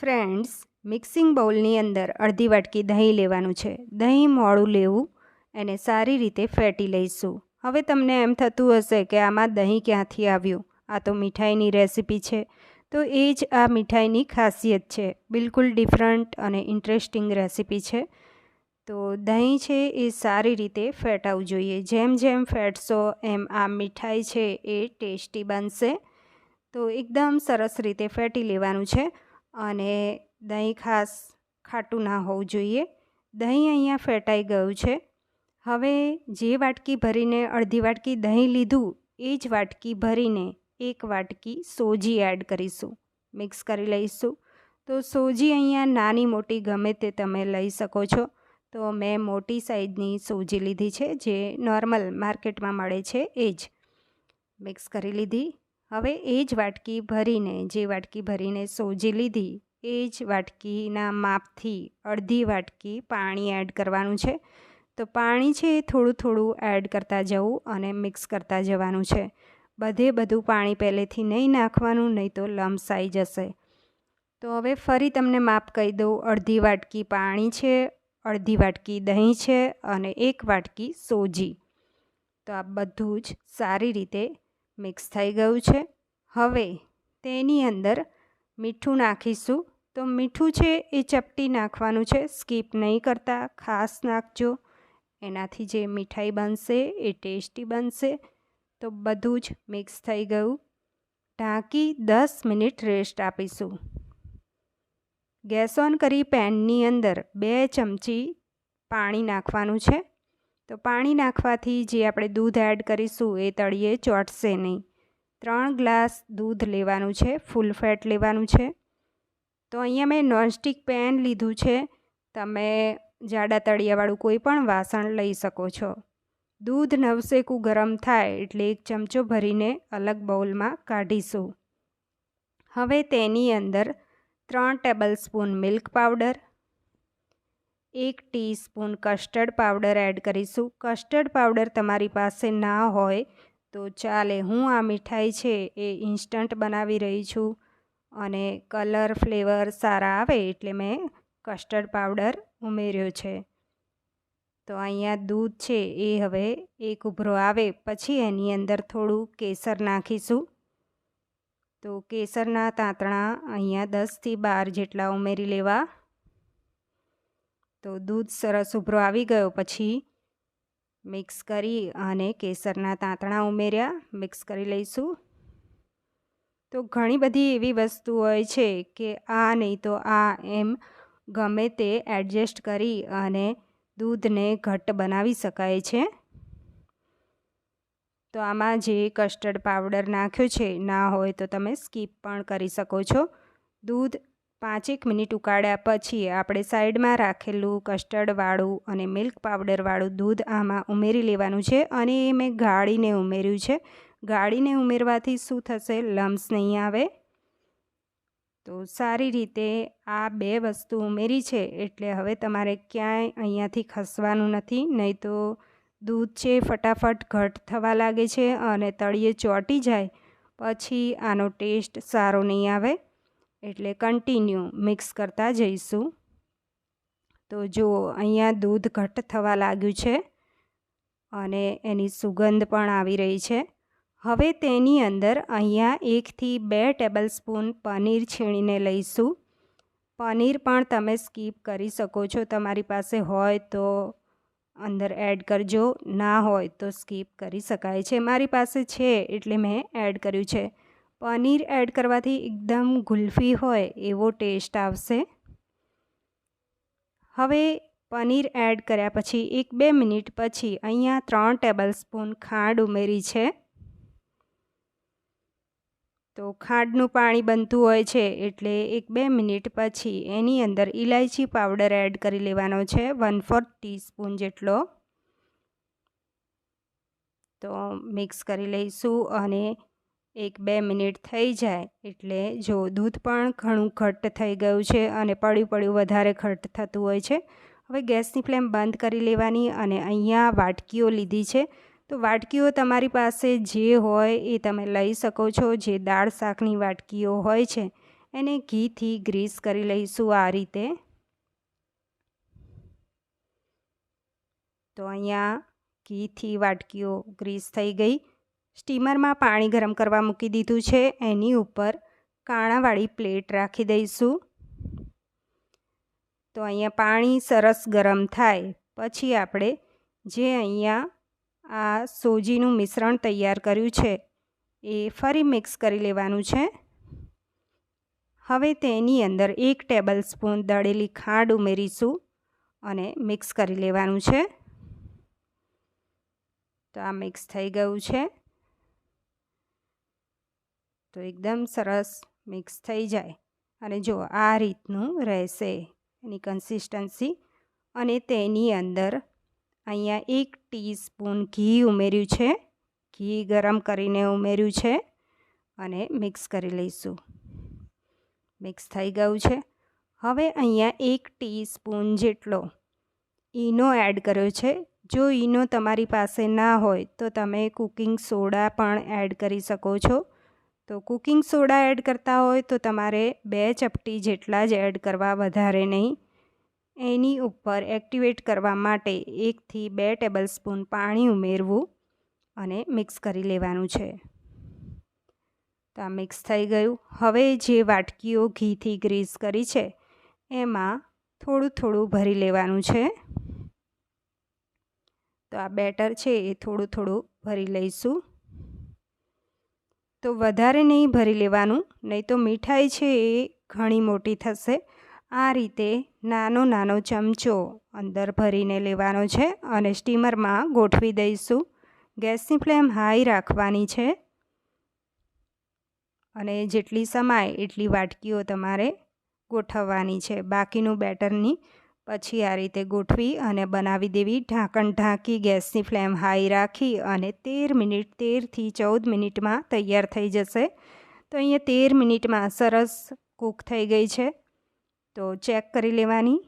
Friends, mixing બાઉલની અંદર અડધી વાટકી દહીં લેવાનું છે. દહીં મોડું લેવું, એને સારી રીતે ફેટી લઈશું. હવે તમને એમ થતું હશે કે આમાં દહીં ક્યાંથી આવ્યું, આ તો મીઠાઈની રેસીપી છે. તો એ જ આ મીઠાઈની ખાસિયત છે. બિલકુલ ડિફરન્ટ અને ઇન્ટરેસ્ટિંગ રેસીપી છે. તો દહીં છે એ સારી રીતે ફેટાવવું જોઈએ. જેમ જેમ ફેટશો એમ આ મીઠાઈ છે એ ટેસ્ટી બનશે. તો એકદમ સરસ રીતે ફેટી લેવાનું છે. અને દહીં ખાસ ખાટું ના હોવું જોઈએ. દહીં અહીંયા ફેટાઈ ગયું છે. હવે જે વાટકી ભરીને અડધી વાટકી દહીં લીધું એ જ વાટકી ભરીને એક વાટકી સોજી એડ કરીશું. મિક્સ કરી લઈશું. તો સોજી અહીંયા નાની મોટી ગમે તે તમે લઈ શકો છો. તો મેં મોટી સાઈઝની સોજી લીધી છે, જે નોર્મલ માર્કેટમાં મળે છે એ જ. મિક્સ કરી લીધી. હવે એ જ વાટકી ભરીને, જે વાટકી ભરીને સોજી લીધી એ જ વાટકીના માપથી અડધી વાટકી પાણી એડ કરવાનું છે. તો પાણી છે એ થોડું થોડું એડ કરતા જવું અને મિક્સ કરતા જવાનું છે. બધું પાણી પહેલેથી નહીં નાખવાનું, નહીં તો લમ્સ આવી જશે. તો હવે ફરી તમને માપ કહી દઉં. અડધી વાટકી પાણી છે, અડધી વાટકી દહીં છે અને એક વાટકી સોજી. તો આ બધું જ સારી રીતે મિક્સ થઈ ગયું છે. હવે તેની અંદર મીઠું નાખીશું. તો મીઠું છે એ ચપટી નાખવાનું છે, સ્કીપ નહીં કરતા, ખાસ નાખજો. એનાથી જે મીઠાઈ બનશે એ ટેસ્ટી બનશે. તો બધું જ મિક્સ થઈ ગયું. ઢાંકી 10 મિનિટ રેસ્ટ આપીશું. ગેસ ઓન કરી પેનની અંદર 2 ચમચી પાણી નાખવાનું છે. તો પાણી નાખવાથી જે આપણે દૂધ એડ કરીશું એ તળિયે ચોંટશે નહીં. 3 ગ્લાસ દૂધ લેવાનું છે, ફૂલ ફેટ લેવાનું છે. તો અહીંયા મેં નોનસ્ટિક પેન લીધું છે. તમે જાડા તળિયાવાળું કોઈ પણ વાસણ લઈ શકો છો. દૂધ નવસેકું ગરમ થાય એટલે 1 ચમચો ભરીને અલગ બાઉલમાં કાઢીશું. હવે તેની અંદર 3 tablespoon milk powder, 1 teaspoon custard powder add કરીશું. કસ્ટર્ડ પાવડર તમારી પાસે ના હોય તો ચાલે. હું આ મીઠાઈ છે એ ઇન્સ્ટન્ટ બનાવી રહી છું અને કલર ફ્લેવર સારા આવે એટલે મેં કસ્ટર્ડ પાવડર ઉમેર્યો છે. તો અહીંયા દૂધ છે એ હવે એક ઉભરો આવે પછી એની અંદર થોડું કેસર નાખીશું. તો કેસરના તાંતણા અહીંયા 10થી 12 જેટલા ઉમેરી લેવા. તો દૂધ સરસ ઉભરો આવી ગયો પછી મિક્સ કરી અને કેસરના તાંતણા ઉમેર્યા. મિક્સ કરી લઈશું. તો ઘણી બધી એવી વસ્તુ હોય છે કે આ નહીં તો આ એમ ગમે તે એડજસ્ટ કરી અને દૂધને ઘટ્ટ બનાવી શકાય છે. તો આમાં જે કસ્ટર્ડ પાવડર નાખ્યો છે ના હોય તો તમે સ્કીપ પણ કરી શકો છો. દૂધ 5 મિનિટ ઉકાળ્યા પછી આપણે સાઈડમાં રાખેલું કસ્ટર્ડવાળું અને મિલ્ક પાવડરવાળું દૂધ આમાં ઉમેરી લેવાનું છે. અને એ મેં ગાળીને ઉમેર્યું છે. ગાળીને ઉમેરવાથી શું થશે, લમ્સ નહીં આવે. તો સારી રીતે આ 2 વસ્તુ ઉમેરી છે એટલે હવે તમારે ક્યાંય અહીંયાથી ખસવાનું નથી, નહીં તો દૂધ છે ફટાફટ ઘટ થવા લાગે છે અને તળિયે ચોંટી જાય પછી આનો ટેસ્ટ સારો નહીં આવે. એટલે કન્ટિન્યુ મિક્સ કરતા જઈશું. તો જો અહીંયા દૂધ ઘટ્ટ થવા લાગ્યું છે અને એની સુગંધ પણ આવી રહી છે. હવે તેની અંદર અહીંયા 1 થી 2 ટેબલસ્પૂન પનીર છીણીને લઈશું. પનીર પણ તમે સ્કીપ કરી શકો છો. તમારી પાસે હોય તો અંદર એડ કરજો, ના હોય તો સ્કીપ કરી શકાય છે. મારી પાસે છે એટલે મેં એડ કર્યું છે. પનીર એડ કરવાથી એકદમ ગુલ્ફી હોય એવો ટેસ્ટ આવશે. હવે પનીર એડ કર્યા પછી 1-2 મિનિટ પછી અહીંયા 3 ટેબલસ્પૂન ખાંડ ઉમેરી છે. તો ખાંડનું પાણી બનતું હોય છે એટલે 1-2 મિનિટ પછી એની અંદર ઇલાયચી પાવડર એડ કરી લેવાનો છે, 1/4 ટીસ્પૂન જેટલો. તો મિક્સ કરી લઈશું અને 1-2 મિનિટ થઈ જાય એટલે જો દૂધ પણ ઘણું ઘટ્ટ થઈ ગયું છે અને પડ્યું વધારે ઘટ્ટ થતું હોય છે. હવે ગેસની ફ્લેમ બંધ કરી લેવાની અને અહીંયા વાટકીઓ લીધી છે. તો વાટકીઓ તમારી પાસે જે હોય એ તમે લઈ શકો છો. જે દાળ શાકની વાટકીઓ હોય છે એને ઘીથી ગ્રીસ કરી લઈશું આ રીતે. તો અહીંયા ઘીથી વાટકીઓ ગ્રીસ થઈ ગઈ. સ્ટીમરમાં પાણી ગરમ કરવા મૂકી દીધું છે. એની ઉપર કાણાવાળી પ્લેટ રાખી દઈશું. તો અહીંયા પાણી સરસ ગરમ થાય પછી આપણે જે અહીંયા આ સોજીનું મિશ્રણ તૈયાર કર્યું છે એ ફરી મિક્સ કરી લેવાનું છે. હવે તેની અંદર 1 ટેબલસ્પૂન દળેલી ખાંડ ઉમેરીશું અને મિક્સ કરી લેવાનું છે. તો આ મિક્સ થઈ ગયું છે. તો એકદમ સરસ મિક્સ થઈ જાય અને જો આ રીતનું રહેશે એની કન્સિસ્ટન્સી. અને તેની અંદર અહીંયા 1 ટીસ્પૂન ઘી ઉમેર્યું છે. ઘી ગરમ કરીને ઉમેર્યું છે અને મિક્સ કરી લઈશું. મિક્સ થઈ ગયું છે. હવે અહીંયા 1 ટીસ્પૂન જેટલો ઈનો એડ કર્યો છે. જો ઈનો તમારી પાસે ના હોય તો તમે કુકિંગ સોડા પણ એડ કરી શકો છો. તો કુકિંગ સોડા એડ કરતા હોય તો તમારે 2 ચપટી જેટલા જ એડ કરવા, વધારે નહીં. એની ઉપર એક્ટિવેટ કરવા માટે 1 થી 2 ટેબલસ્પૂન પાણી ઉમેરવું અને મિક્સ કરી લેવાનું છે. તો આ મિક્સ થઈ ગયું. હવે જે વાટકીઓ ઘીથી ગ્રીસ કરી છે એમાં થોડું થોડું ભરી લેવાનું છે. તો આ બેટર છે એ થોડું થોડું ભરી લઈશું. તો વધારે નહીં ભરી લેવાનું, નહીં તો મીઠાઈ છે એ ઘણી મોટી થશે. આ રીતે નાનો નાનો ચમચો અંદર ભરીને લેવાનો છે અને સ્ટીમરમાં ગોઠવી દઈશું. ગેસની ફ્લેમ હાઈ રાખવાની છે અને જેટલી સમાય એટલી વાટકીઓ તમારે ગોઠવવાની છે. બાકીનું બેટરની પછી આ રીતે ગોઠવી અને બનાવી દેવી. ઢાંકણ ઢાંકી ગેસની ફ્લેમ હાઈ રાખી અને 13 થી 14 મિનિટમાં તૈયાર થઈ જશે. તો અહીંયા 13 મિનિટમાં સરસ કૂક થઈ ગઈ છે. તો ચેક કરી લેવાની.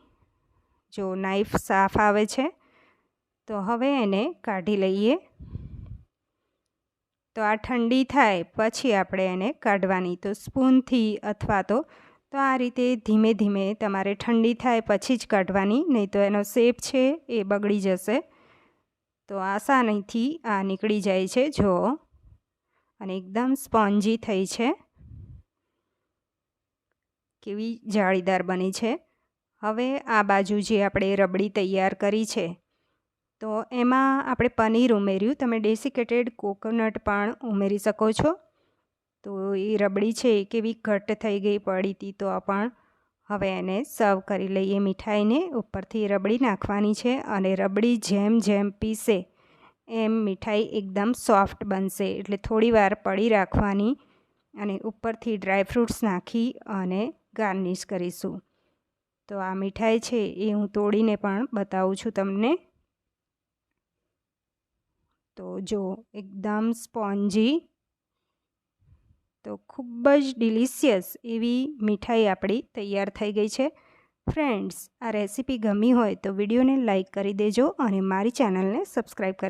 જો નાઈફ સાફ આવે છે તો હવે એને કાઢી લઈએ. તો આ ઠંડી થાય પછી આપણે એને કાઢવાની. તો સ્પૂનથી અથવા તો આ રીતે ધીમે ધીમે તમારે ઠંડી થાય પછી જ કાઢવાની, નહીં તો એનો શેપ છે એ બગડી જશે. તો આસાનીથી આ નીકળી જાય છે જો. અને એકદમ સ્પોન્જી થઈ છે. કેવી જાળીદાર બની છે. હવે આ બાજુ જે આપણે રબડી તૈયાર કરી છે તો એમાં આપણે પનીર ઉમેર્યું. તમે ડેસિકેટેડ કોકોનટ પણ ઉમેરી શકો છો. તો એ રબડી છે એ કેવી ઘટ થઈ ગઈ પડી હતી. તો પણ હવે એને સર્વ કરી લઈએ મીઠાઈને. ઉપરથી રબડી નાખવાની છે અને રબડી જેમ જેમ પીસે એમ મીઠાઈ એકદમ સોફ્ટ બનશે. એટલે થોડી વાર પડી રાખવાની અને ઉપરથી ડ્રાયફ્રૂટ્સ નાખી અને ગાર્નિશ કરીશું. તો આ મીઠાઈ છે એ હું તોડીને પણ બતાવું છું તમને. તો જો એકદમ સ્પોન્જી, તો ખૂબ જ ડિલિશિયસ એવી મીઠાઈ આપણી તૈયાર થઈ ગઈ છે. ફ્રેન્ડ્સ, આ રેસીપી ગમી હોય તો વિડીયોને લાઈક કરી દેજો અને મારી ચેનલને સબસ્ક્રાઈબ કરી